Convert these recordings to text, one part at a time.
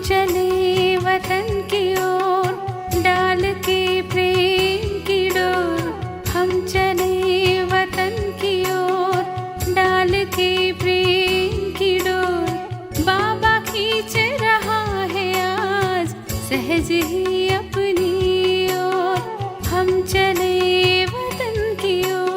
चले वतन की ओर डाल के प्रेम की डोर। हम चले वतन की ओर डाल के प्रेम की डोर। बाबा खींच रहा है आज सहज ही अपनी ओर। हम चले वतन की ओर।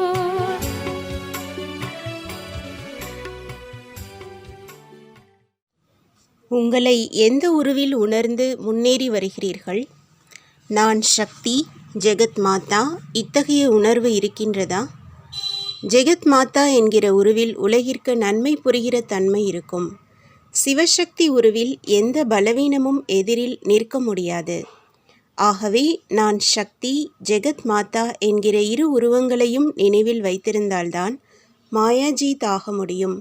உங்களை எந்த உருவில் உணர்ந்து முன்னேறி வருகிறீர்கள்? நான் சக்தி, ஜெகத் மாதா, இத்தகைய உணர்வு இருக்கின்றதா? ஜெகத் மாதா என்கிற உருவில் உலகிற்கு நன்மை புரிகிற தன்மை இருக்கும். சிவசக்தி உருவில் எந்த பலவீனமும் எதிரில் நிற்க முடியாது. ஆகவே நான் சக்தி, ஜெகத் மாதா என்கிற இரு உருவங்களையும் நினைவில் வைத்திருந்தால்தான் மாயாஜீத் ஆக முடியும்.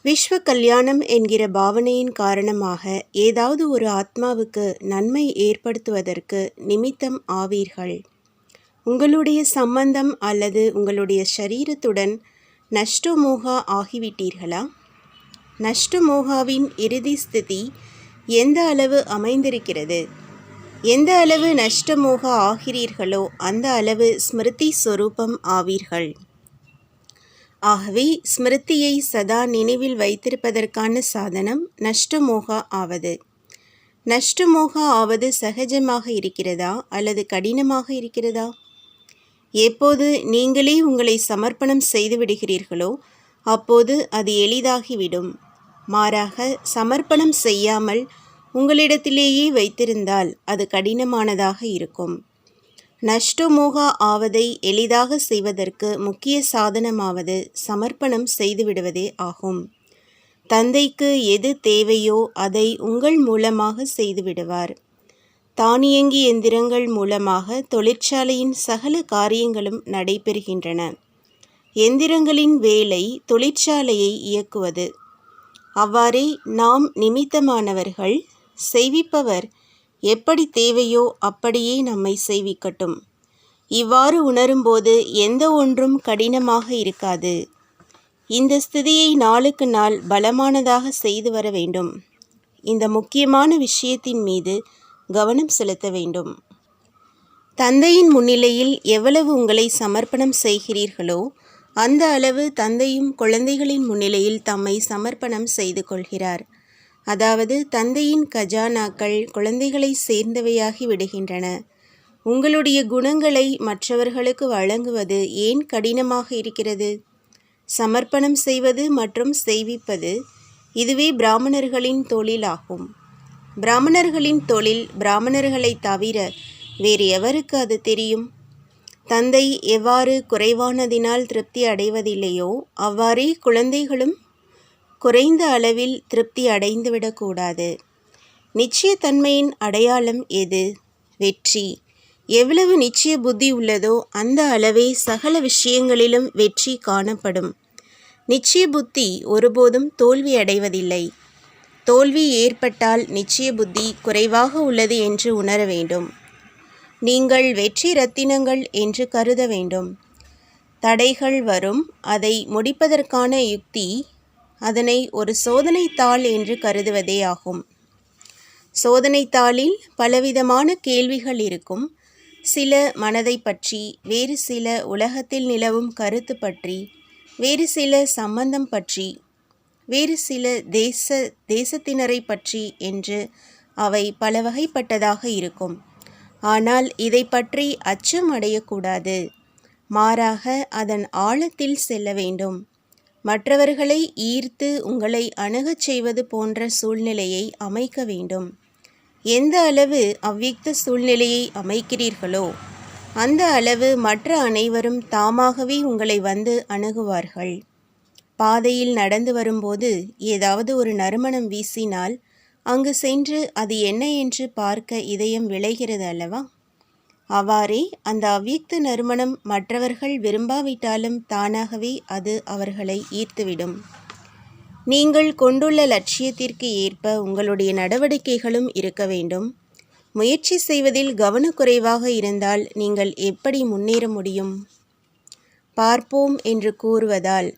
விஸ்வ கல்யாணம் என்கிற பாவனையின் காரணமாக ஏதாவது ஒரு ஆத்மாவுக்கு நன்மை ஏற்படுத்துவதற்கு நிமித்தம் ஆவீர்கள். உங்களுடைய சம்பந்தம் அல்லது உங்களுடைய சரீரத்துடன் நஷ்டமோகா ஆகிவிட்டீர்களா? நஷ்டமோகாவின் இறுதி ஸ்திதி எந்த அளவு அமைந்திருக்கிறது? எந்த அளவு நஷ்டமோகா ஆகிறீர்களோ அந்த அளவு ஸ்மிருதி ஸ்வரூபம் ஆவீர்கள். ஆகவே ஸ்மிருதியை சதா நினைவில் வைத்திருப்பதற்கான சாதனம் நஷ்டமோகா ஆவது. நஷ்டமோகா ஆவது சகஜமாக இருக்கிறதா அல்லது கடினமாக இருக்கிறதா? எப்போது நீங்களே உங்களை சமர்ப்பணம் செய்து விடுகிறீர்களோ அப்போது அது எளிதாகிவிடும். மாறாக சமர்ப்பணம் செய்யாமல் உங்களிடத்திலேயே வைத்திருந்தால் அது கடினமானதாக இருக்கும். நஷ்டமோகா ஆவதை எளிதாக செய்வதற்கு முக்கிய சாதனமாவது சமர்ப்பணம் செய்துவிடுவதே ஆகும். தந்தைக்கு எது தேவையோ அதை உங்கள் மூலமாக செய்துவிடுவார். தானியங்கி எந்திரங்கள் மூலமாக தொழிற்சாலையின் சகல காரியங்களும் நடைபெறுகின்றன. எந்திரங்களின் வேலை தொழிற்சாலையை இயக்குவது. அவ்வாறே நாம் நிமித்தமானவர்கள். செய்விப்பவர் எப்படி தேவையோ அப்படியே நம்மை செய்விக்கட்டும். இவ்வாறு உணரும்போது எந்த ஒன்றும் கடினமாக இருக்காது. இந்த ஸ்திதியை நாளுக்கு நாள் பலமானதாக செய்து வர வேண்டும். இந்த முக்கியமான விஷயத்தின் மீது கவனம் செலுத்த வேண்டும். தந்தையின் முன்னிலையில் எவ்வளவு உங்களை சமர்ப்பணம் செய்கிறீர்களோ அந்த அளவு தந்தையும் குழந்தைகளின் முன்னிலையில் தம்மை சமர்ப்பணம் செய்து கொள்கிறார். அதாவது தந்தையின் கஜானாக்கள் குழந்தைகளை சேர்ந்தவையாகி விடுகின்றன. உங்களுடைய குணங்களை மற்றவர்களுக்கு வழங்குவது ஏன் கடினமாக இருக்கிறது? சமர்ப்பணம் செய்வது மற்றும் செய்விப்பது இதுவே பிராமணர்களின் தொழிலாகும். பிராமணர்களின் தொழில் பிராமணர்களை தவிர வேறு எவருக்கு அது தெரியும்? தந்தை எவ்வாறு குறைவானதினால் திருப்தி அடைவதில்லையோ அவ்வாறே குழந்தைகளும் குறைந்த அளவில் திருப்தி அடைந்துவிடக்கூடாது. நிச்சயத்தன்மையின் அடையாளம் எது? வெற்றி. எவ்வளவு நிச்சய புத்தி உள்ளதோ அந்த அளவே சகல விஷயங்களிலும் வெற்றி காணப்படும். நிச்சய புத்தி ஒருபோதும் தோல்வி அடைவதில்லை. தோல்வி ஏற்பட்டால் நிச்சய புத்தி குறைவாக உள்ளது என்று உணர வேண்டும். நீங்கள் வெற்றி ரத்தினங்கள் என்று கருத வேண்டும். தடைகள் வரும். அதை முடிப்பதற்கான யுக்தி அதனை ஒரு சோதனைத்தாள் என்று கருதுவதே ஆகும். சோதனைத்தாளில் பலவிதமான கேள்விகள் இருக்கும். சில மனதை பற்றி, வேறு சில உலகத்தில் நிலவும் கருத்து பற்றி, வேறு சில சம்பந்தம் பற்றி, வேறு சில தேசத்தினரை பற்றி என்று அவை பல வகைப்பட்டதாக இருக்கும். ஆனால் இதை பற்றி அச்சம் அடையக்கூடாது. மாறாக அதன் ஆழத்தில் செல்ல வேண்டும். மற்றவர்களை ஈர்த்து உங்களை அணுகச் செய்வது போன்ற சூழ்நிலையை அமைக்க வேண்டும். எந்த அளவு அவ்வியக்த சூழ்நிலையை அமைக்கிறீர்களோ அந்த அளவு மற்ற அனைவரும் தாமாகவே உங்களை வந்து அணுகுவார்கள். பாதையில் நடந்து வரும்போது ஏதாவது ஒரு நறுமணம் வீசினால் அங்கு சென்று அது என்ன என்று பார்க்க இதயம் விளைகிறது அல்லவா? அவ்வாறே அந்த அவ்வியக்த நறுமணம் மற்றவர்கள் விரும்பாவிட்டாலும் தானாகவே அது அவர்களை ஈர்த்துவிடும். நீங்கள் கொண்டுள்ள லட்சியத்திற்கு ஏற்ப உங்களுடைய நடவடிக்கைகளும் இருக்க வேண்டும். முயற்சி செய்வதில் கவனக்குறைவாக இருந்தால் நீங்கள் எப்படி முன்னேற முடியும்? பார்ப்போம் என்று கூறுவதால்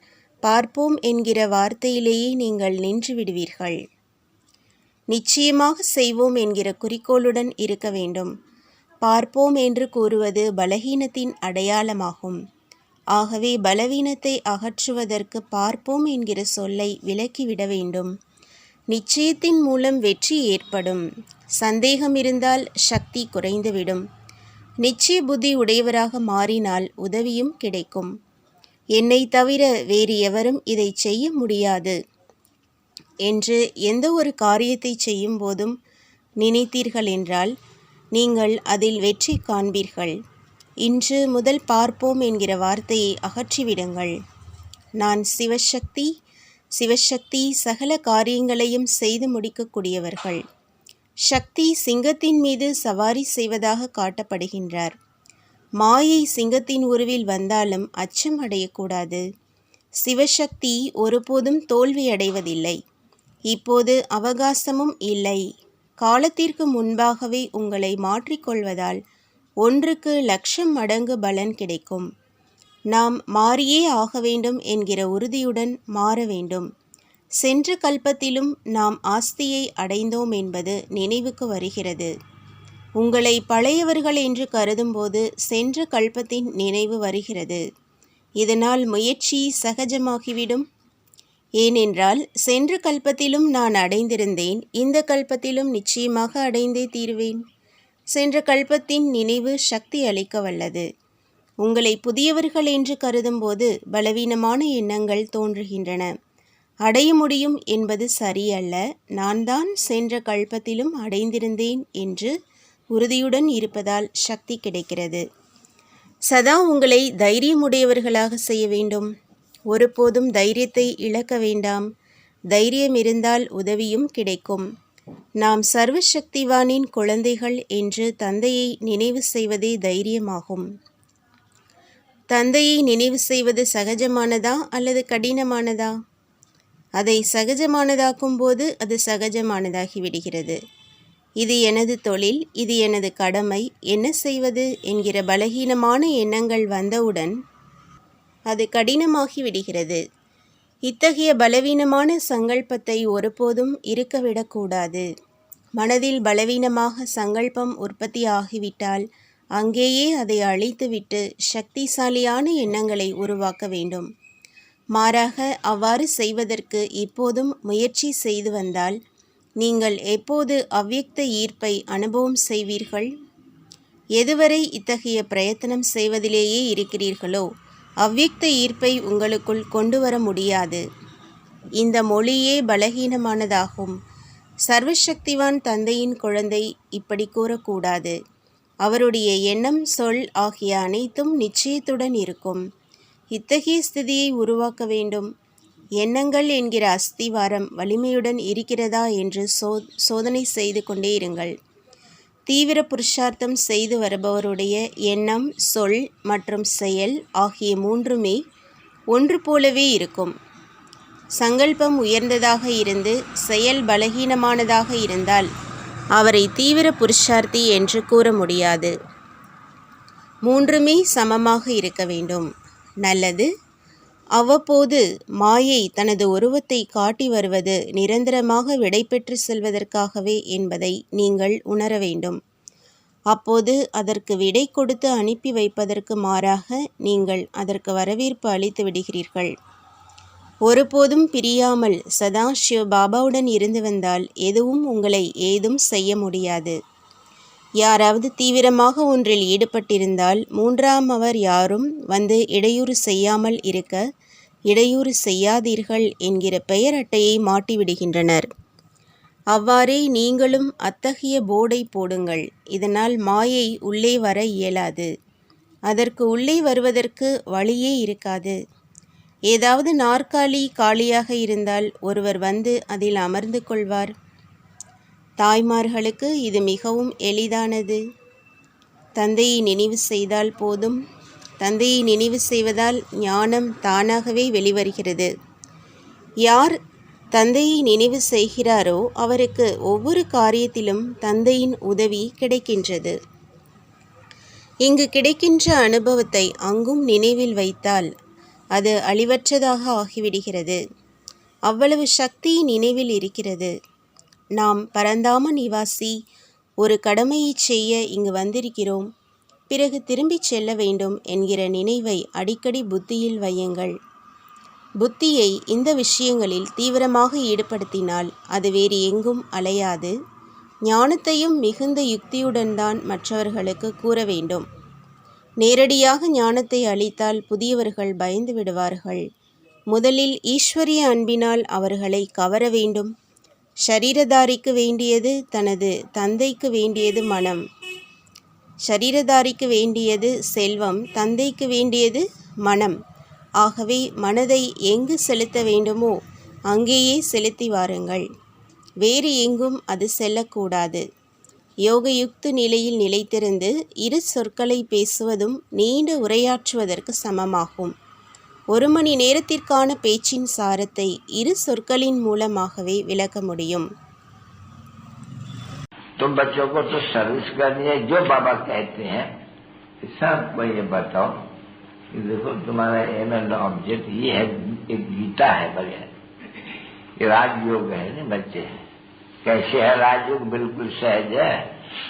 பார்ப்போம் என்கிற வார்த்தையிலேயே நீங்கள் நின்று விடுவீர்கள். நிச்சயமாக செய்வோம் என்கிற குறிக்கோளுடன் இருக்க வேண்டும். பார்ப்போம் என்று கூறுவது பலவீனத்தின் அடையாளமாகும். ஆகவே பலவீனத்தை அகற்றுவதற்கு பார்ப்போம் என்கிற சொல்லை விலக்கிவிட வேண்டும். நிச்சயத்தின் மூலம் வெற்றி ஏற்படும். சந்தேகம் இருந்தால் சக்தி குறைந்துவிடும். நிச்சய புத்தி உடையவராக மாறினால் உதவியும் கிடைக்கும். என்னை தவிர வேறு எவரும் இதை செய்ய முடியாது என்று எந்த ஒரு காரியத்தை செய்யும் போதும் நினைத்தீர்கள் என்றால் நீங்கள் அதில் வெற்றி காண்பீர்கள். இன்று முதல் பார்ப்போம் என்கிற வார்த்தையை அகற்றிவிடுங்கள். நான் சிவசக்தி, சிவசக்தி சகல காரியங்களையும் செய்து முடிக்கக்கூடியவர்கள். சக்தி சிங்கத்தின் மீது சவாரி செய்வதாக காட்டப்படுகின்றார். மாயை சிங்கத்தின் உருவில் வந்தாலும் அச்சம் அடையக்கூடாது. சிவசக்தி ஒருபோதும் தோல்வி அடைவதில்லை. இப்போது அவகாசமும் இல்லை. காலத்திற்கு முன்பாகவே உங்களை மாற்றிக்கொள்வதால் 1,00,000 மடங்கு பலன் கிடைக்கும். நாம் மாறியே ஆக வேண்டும் என்கிற உறுதியுடன் மாற வேண்டும். சென்ற கல்பத்திலும் நாம் ஆஸ்தியை அடைந்தோம் என்பது நினைவுக்கு வருகிறது. உங்களை பழையவர்கள் என்று கருதும்போது சென்ற கல்பத்தின் நினைவு வருகிறது. இதனால் முயற்சி சகஜமாகிவிடும். ஏனென்றால் சென்ற கல்பத்திலும் நான் அடைந்திருந்தேன், இந்த கல்பத்திலும் நிச்சயமாக அடைந்தே தீருவேன். சென்ற கல்பத்தின் நினைவு சக்தி அளிக்க வல்லது. உங்களை புதியவர்கள் என்று கருதும்போது பலவீனமான எண்ணங்கள் தோன்றுகின்றன. அடைய முடியும் என்பது சரியல்ல. நான் தான் சென்ற கல்பத்திலும் அடைந்திருந்தேன் என்று உறுதியுடன் இருப்பதால் சக்தி கிடைக்கிறது. சதா உங்களை தைரியமுடையவர்களாக செய்ய வேண்டும். ஒருபோதும் தைரியத்தை இழக்க வேண்டாம். தைரியம் இருந்தால் உதவியும் கிடைக்கும். நாம் சர்வசக்திவானின் குழந்தைகள் என்று தந்தையை நினைவு செய்வதே தைரியமாகும். தந்தையை நினைவு செய்வது சகஜமானதா அல்லது கடினமானதா? அதை சகஜமானதாக்கும் போது அது சகஜமானதாகிவிடுகிறது. இது எனது தொழில், இது எனது கடமை, என்ன செய்வது என்கிற பலகீனமான எண்ணங்கள் வந்தவுடன் அது கடினமாகி விடுகிறது. இத்தகைய பலவீனமான சங்கல்பத்தை ஒருபோதும் இருக்கவிடக்கூடாது. மனதில் பலவீனமாக சங்கல்பம் உற்பத்தி ஆகிவிட்டால் அங்கேயே அதை அழித்துவிட்டு சக்திசாலியான எண்ணங்களை உருவாக்க வேண்டும். மாறாக அவ்வாறு செய்வதற்கு இப்போதும் முயற்சி செய்து வந்தால் நீங்கள் எப்போது அவ்வியக்த ஈர்ப்பை அனுபவம் செய்வீர்கள்? எதுவரை இத்தகைய பிரயத்தனம் செய்வதிலேயே இருக்கிறீர்களோ அவ்வியக்த ஈர்ப்பை உங்களுக்குள் கொண்டு வர முடியாது. இந்த மொழியே பலகீனமானதாகும். சர்வசக்திவான் தந்தையின் குழந்தை இப்படி கூறக்கூடாது. அவருடைய எண்ணம், சொல் ஆகிய அனைத்தும் நிச்சயத்துடன் இருக்கும். இத்தகைய ஸ்திதியை உருவாக்க வேண்டும். எண்ணங்கள் என்கிற அஸ்திவாரம் வலிமையுடன் இருக்கிறதா என்று சோதனை செய்து கொண்டே இருங்கள். தீவிர புருஷார்த்தம் செய்து வருபவருடைய எண்ணம், சொல் மற்றும் செயல் ஆகிய மூன்றுமே ஒன்று போலவே இருக்கும். சங்கல்பம் உயர்ந்ததாக இருந்து செயல் பலகீனமானதாக இருந்தால் அவரை தீவிர புருஷார்த்தி என்று கூற முடியாது. மூன்றுமே சமமாக இருக்க வேண்டும். நல்லது. அவ்வப்போது மாயை தனது உருவத்தை காட்டி வருவது நிரந்தரமாக விடைபெற்று செல்வதற்காகவே என்பதை நீங்கள் உணர வேண்டும். அப்போது அதற்கு விடை கொடுத்து அனுப்பி வைப்பதற்கு மாறாக நீங்கள் அதற்கு வரவேற்பு அளித்து விடுகிறீர்கள். ஒருபோதும் பிரியாமல் சதா சிவ பாபாவுடன் இருந்து வந்தால் எதுவும் உங்களை ஏதும் செய்ய முடியாது. யாராவது தீவிரமாக ஒன்றில் ஈடுபட்டிருந்தால் மூன்றாமவர் யாரும் வந்து இடையூறு செய்யாமல் இருக்க இடையூறு செய்யாதீர்கள் என்கிற பெயர் அட்டையை மாட்டிவிடுகின்றனர். அவ்வாறே நீங்களும் அத்தகைய போர்டை போடுங்கள். இதனால் மாயை உள்ளே வர இயலாது. அதற்கு உள்ளே வருவதற்கு வழியே இருக்காது. ஏதாவது நாற்காலி காலியாக இருந்தால் ஒருவர் வந்து அதில் அமர்ந்து கொள்வார். தாய்மார்களுக்கு இது மிகவும் எளிதானது. தந்தையை நினைவு செய்தால் போதும். தந்தையை நினைவு செய்வதால் ஞானம் தானாகவே வெளிவருகிறது. யார் தந்தையை நினைவு செய்கிறாரோ அவருக்கு ஒவ்வொரு காரியத்திலும் தந்தையின் உதவி கிடைக்கின்றது. இங்கு கிடைக்கின்ற அனுபவத்தை அங்கும் நினைவில் வைத்தால் அது அழிவற்றதாக ஆகிவிடுகிறது. அவ்வளவு சக்தி நினைவில் இருக்கிறது. நாம் பரந்தாம நிவாசி, ஒரு கடமையை செய்ய இங்கு வந்திருக்கிறோம், பிறகு திரும்பிச் செல்ல வேண்டும் என்கிற நினைவை அடிக்கடி புத்தியில் வையுங்கள். புத்தியை இந்த விஷயங்களில் தீவிரமாக ஈடுபடுத்தினால் அது வேறு எங்கும் அலையாது. ஞானத்தையும் மிகுந்த யுக்தியுடன் தான் மற்றவர்களுக்கு கூற வேண்டும். நேரடியாக ஞானத்தை அளித்தால் புதியவர்கள் பயந்து விடுவார்கள். முதலில் ஈஸ்வரிய அன்பினால் அவர்களை கவர வேண்டும். ஷரீரதாரிக்கு வேண்டியது தனது தந்தைக்கு வேண்டியது மனம். ஷரீரதாரிக்கு வேண்டியது செல்வம், தந்தைக்கு வேண்டியது மனம். ஆகவே மனதை எங்கு செலுத்த வேண்டுமோ அங்கேயே செலுத்தி வாருங்கள். வேறு எங்கும் அது செல்லக்கூடாது. யோகயுக்த நிலையில் நிலைத்திருந்து இரு சொற்களை பேசுவதும் நீண்ட உரையாற்றுவதற்கு சமமாகும். 1 மணி நேரத்திற்கான பேச்சின் சாரத்தை இரு சொற்களின் மூலமாகவே விளக்க முடியும். तुम बच्चों को तो सर्विस करनी है, जो बाबा कहते हैं सबको ये बताओ कि देखो तुम्हारा एम एंड ऑब्जेक्ट ये है, एक गीता है बढ़िया, ये राजयोग है ना बच्चे। कैसे है राजयोग? बिल्कुल सहज है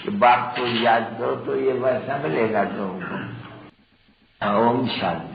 कि बाप को याद करो तो ये वैसा मिलेगा तुमको। ओम शांति।